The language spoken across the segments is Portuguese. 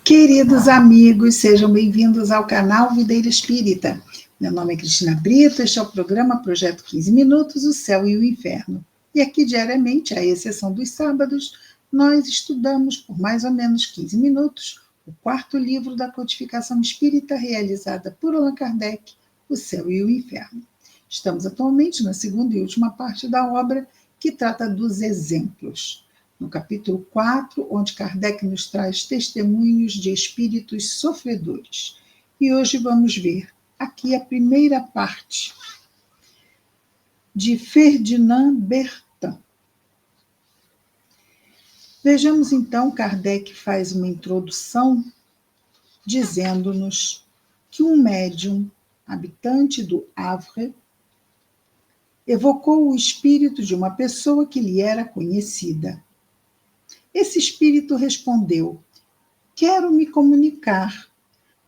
Queridos amigos, sejam bem-vindos ao canal Videira Espírita. Meu nome é Cristina Brito, este é o programa Projeto 15 Minutos, o Céu e o Inferno. E aqui diariamente, à exceção dos sábados, nós estudamos por mais ou menos 15 minutos o quarto livro da codificação espírita realizada por Allan Kardec, O Céu e o Inferno. Estamos atualmente na segunda e última parte da obra, que trata dos exemplos. No capítulo 4, onde Kardec nos traz testemunhos de espíritos sofredores. E hoje vamos ver aqui a primeira parte de Ferdinand Bertin. Vejamos então, Kardec faz uma introdução dizendo-nos que um médium habitante do Havre evocou o espírito de uma pessoa que lhe era conhecida. Esse espírito respondeu: quero me comunicar,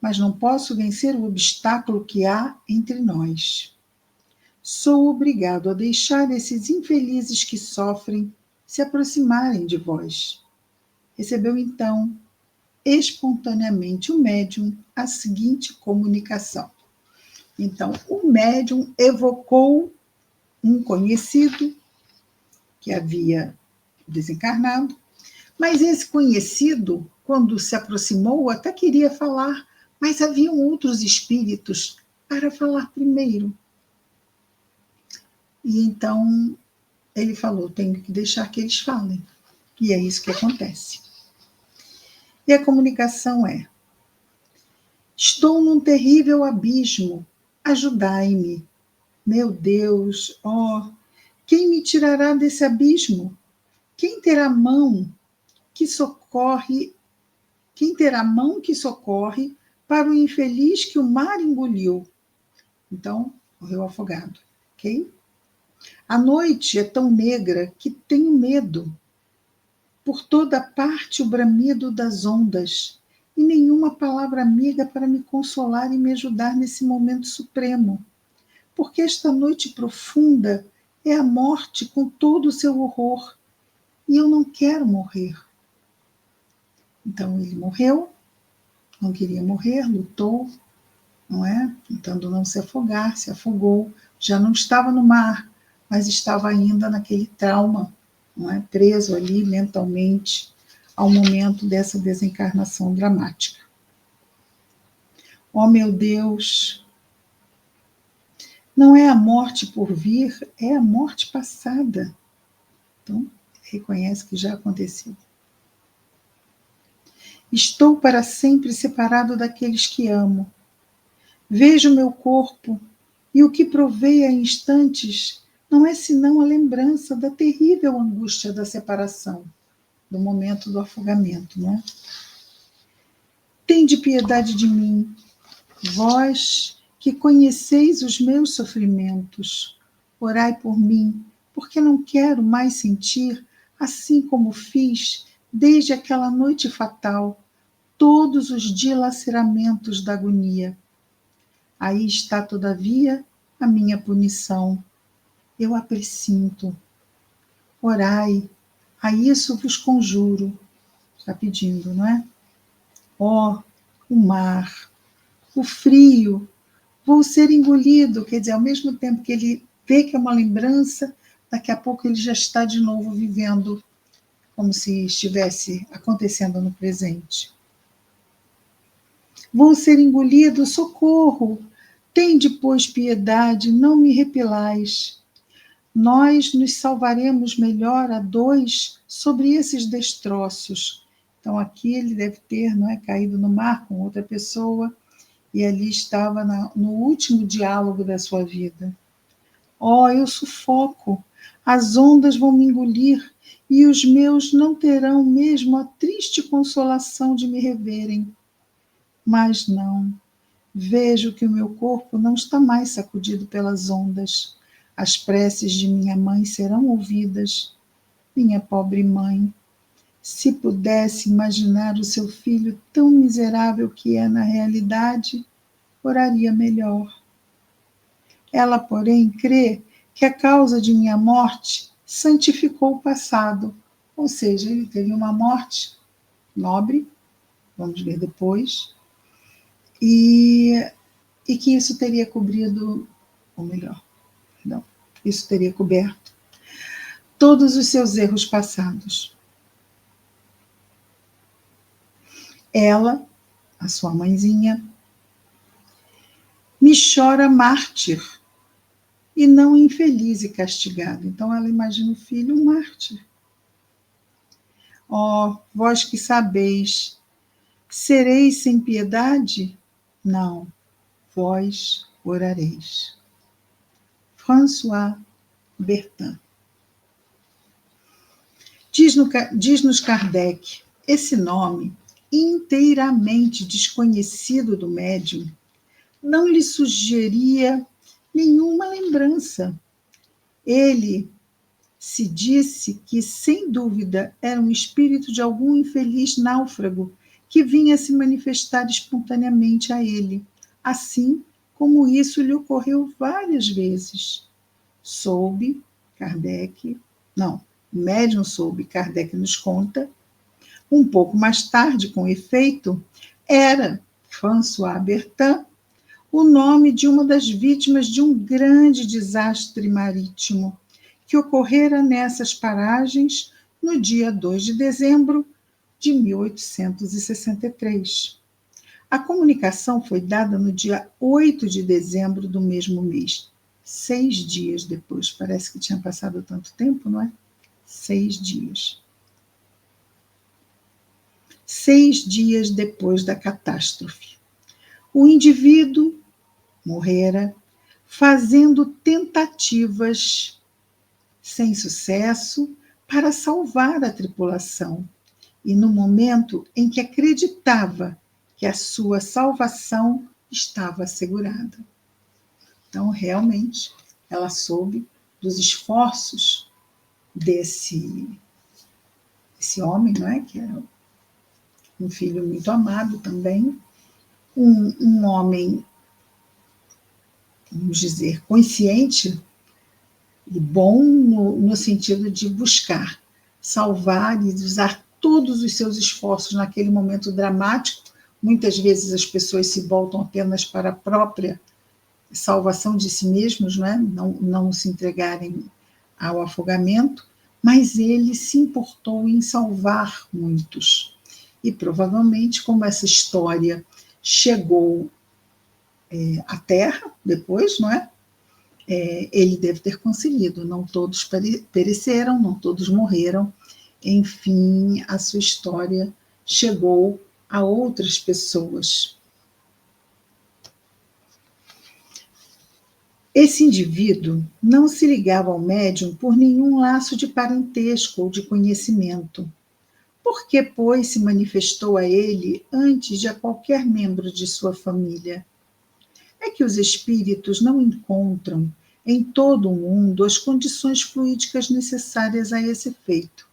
mas não posso vencer o obstáculo que há entre nós. Sou obrigado a deixar esses infelizes que sofrem se aproximarem de vós. Recebeu então, espontaneamente, o médium a seguinte comunicação. Então, o médium evocou um conhecido que havia desencarnado, mas esse conhecido, quando se aproximou, até queria falar, mas haviam outros espíritos para falar primeiro. E então ele falou: tenho que deixar que eles falem. E é isso que acontece. E a comunicação é: estou num terrível abismo, ajudai-me. Meu Deus, quem me tirará desse abismo? Quem terá mão que socorre para o infeliz que o mar engoliu? Então, morreu afogado, ok? A noite é tão negra que tenho medo. Por toda parte o bramido das ondas, e nenhuma palavra amiga para me consolar e me ajudar nesse momento supremo. Porque esta noite profunda é a morte com todo o seu horror, e eu não quero morrer. Então ele morreu, não queria morrer, lutou, não é? Tentando não se afogar, se afogou, já não estava no mar, mas estava ainda naquele trauma, não é? Preso ali mentalmente ao momento dessa desencarnação dramática. Oh, meu Deus! Não é a morte por vir, é a morte passada. Então, reconhece que já aconteceu. Estou para sempre separado daqueles que amo. Vejo meu corpo, e o que provei a instantes não é senão a lembrança da terrível angústia da separação, do momento do afogamento, não é? Tende piedade de mim, vós que conheceis os meus sofrimentos. Orai por mim, porque não quero mais sentir, assim como fiz desde aquela noite fatal, todos os dilaceramentos da agonia. Aí está, todavia, a minha punição. Eu a pressinto. Orai, a isso vos conjuro. Está pedindo, não é? O mar, o frio, vou ser engolido. Quer dizer, ao mesmo tempo que ele vê que é uma lembrança, daqui a pouco ele já está de novo vivendo como se estivesse acontecendo no presente. Vou ser engolido, socorro! Tende, pois, piedade, não me repelais. Nós nos salvaremos melhor a dois sobre esses destroços. Então, aqui ele deve ter, não é, caído no mar com outra pessoa, e ali estava no último diálogo da sua vida. Eu sufoco, as ondas vão me engolir, e os meus não terão mesmo a triste consolação de me reverem. Mas não. Vejo que o meu corpo não está mais sacudido pelas ondas. As preces de minha mãe serão ouvidas. Minha pobre mãe, se pudesse imaginar o seu filho tão miserável que é na realidade, oraria melhor. Ela, porém, crê que a causa de minha morte santificou o passado, ou seja, ele teve uma morte nobre, vamos ver depois, e que isso teria cobrido, ou melhor, não, isso teria coberto todos os seus erros passados. Ela, a sua mãezinha, me chora mártir e não infeliz e castigado. Então ela imagina o filho um mártir. Ó, vós que sabeis, sereis sem piedade? Não, vós orareis. François Bertin. Diz-nos Kardec, esse nome, inteiramente desconhecido do médium, não lhe sugeria nenhuma lembrança. Ele se disse que, sem dúvida, era um espírito de algum infeliz náufrago que vinha se manifestar espontaneamente a ele, assim como isso lhe ocorreu várias vezes. Soube, Kardec, não, o médium soube, Kardec nos conta, um pouco mais tarde, com efeito, era François Bertin o nome de uma das vítimas de um grande desastre marítimo que ocorrera nessas paragens no dia 2 de dezembro de 1863. A comunicação foi dada no dia 8 de dezembro do mesmo mês, 6 dias depois. Parece que tinha passado tanto tempo, não é? 6 dias. 6 dias depois da catástrofe. O indivíduo morrera fazendo tentativas sem sucesso para salvar a tripulação, e no momento em que acreditava que a sua salvação estava assegurada. Então, realmente, ela soube dos esforços desse homem, não é? Que era um filho muito amado também, um homem, vamos dizer, consciente e bom no sentido de buscar salvar e usar todos os seus esforços naquele momento dramático. Muitas vezes as pessoas se voltam apenas para a própria salvação de si mesmos, não se entregarem ao afogamento, mas ele se importou em salvar muitos. E provavelmente, como essa história chegou à Terra depois, não é? Ele deve ter conseguido. Não todos pereceram, não todos morreram. Enfim, a sua história chegou a outras pessoas. Esse indivíduo não se ligava ao médium por nenhum laço de parentesco ou de conhecimento. Por que, pois, se manifestou a ele antes de a qualquer membro de sua família? É que os espíritos não encontram em todo o mundo as condições fluídicas necessárias a esse efeito.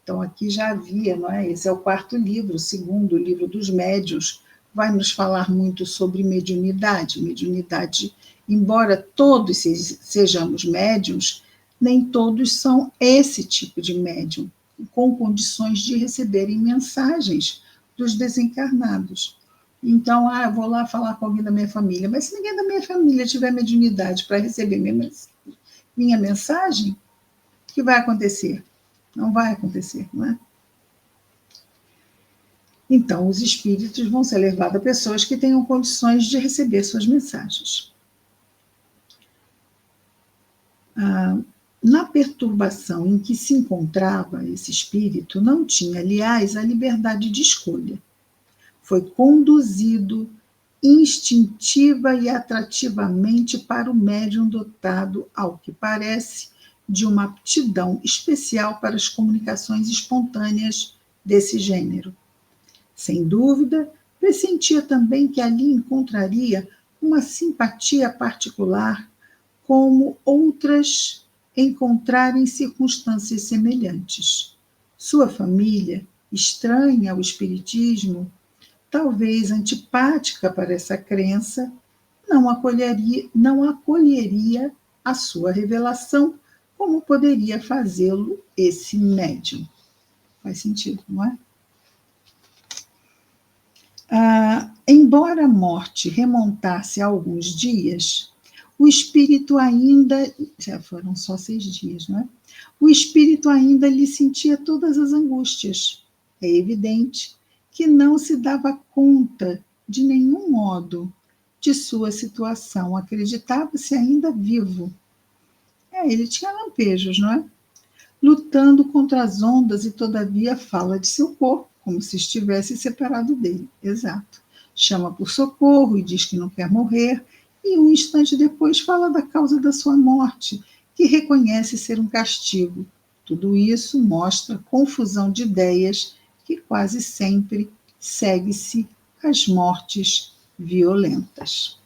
Então, aqui já havia, não é? Esse é o 4º livro, o 2º livro dos médiuns, vai nos falar muito sobre mediunidade. Mediunidade, embora todos sejamos médiuns, nem todos são esse tipo de médium, com condições de receberem mensagens dos desencarnados. Então, eu vou lá falar com alguém da minha família, mas se ninguém da minha família tiver mediunidade para receber minha mensagem, o que vai acontecer? Não vai acontecer, não é? Então, os espíritos vão ser levados a pessoas que tenham condições de receber suas mensagens. Na perturbação em que se encontrava esse espírito, não tinha, aliás, a liberdade de escolha. Foi conduzido instintiva e atrativamente para o médium dotado, ao que parece, de uma aptidão especial para as comunicações espontâneas desse gênero. Sem dúvida, pressentia também que ali encontraria uma simpatia particular, como outras encontraram em circunstâncias semelhantes. Sua família, estranha ao espiritismo, talvez antipática para essa crença, não acolheria a sua revelação, como poderia fazê-lo esse médium. Faz sentido, não é? embora a morte remontasse a alguns dias, o espírito ainda, já foram só 6 dias, não é? O espírito ainda lhe sentia todas as angústias. É evidente que não se dava conta de nenhum modo de sua situação, acreditava-se ainda vivo. Ele tinha lampejos, não é? Lutando contra as ondas e todavia fala de seu corpo, como se estivesse separado dele. Exato. Chama por socorro e diz que não quer morrer, e um instante depois fala da causa da sua morte, que reconhece ser um castigo. Tudo isso mostra confusão de ideias que quase sempre segue-se às mortes violentas.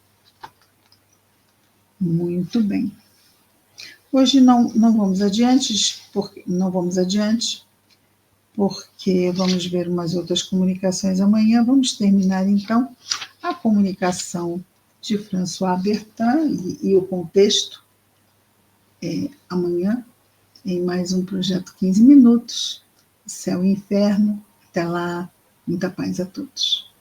Muito bem. Hoje não vamos adiante, porque vamos ver umas outras comunicações amanhã. Vamos terminar, então, a comunicação de François Bertin e o contexto amanhã, em mais um projeto 15 minutos, Céu e Inferno. Até lá, muita paz a todos.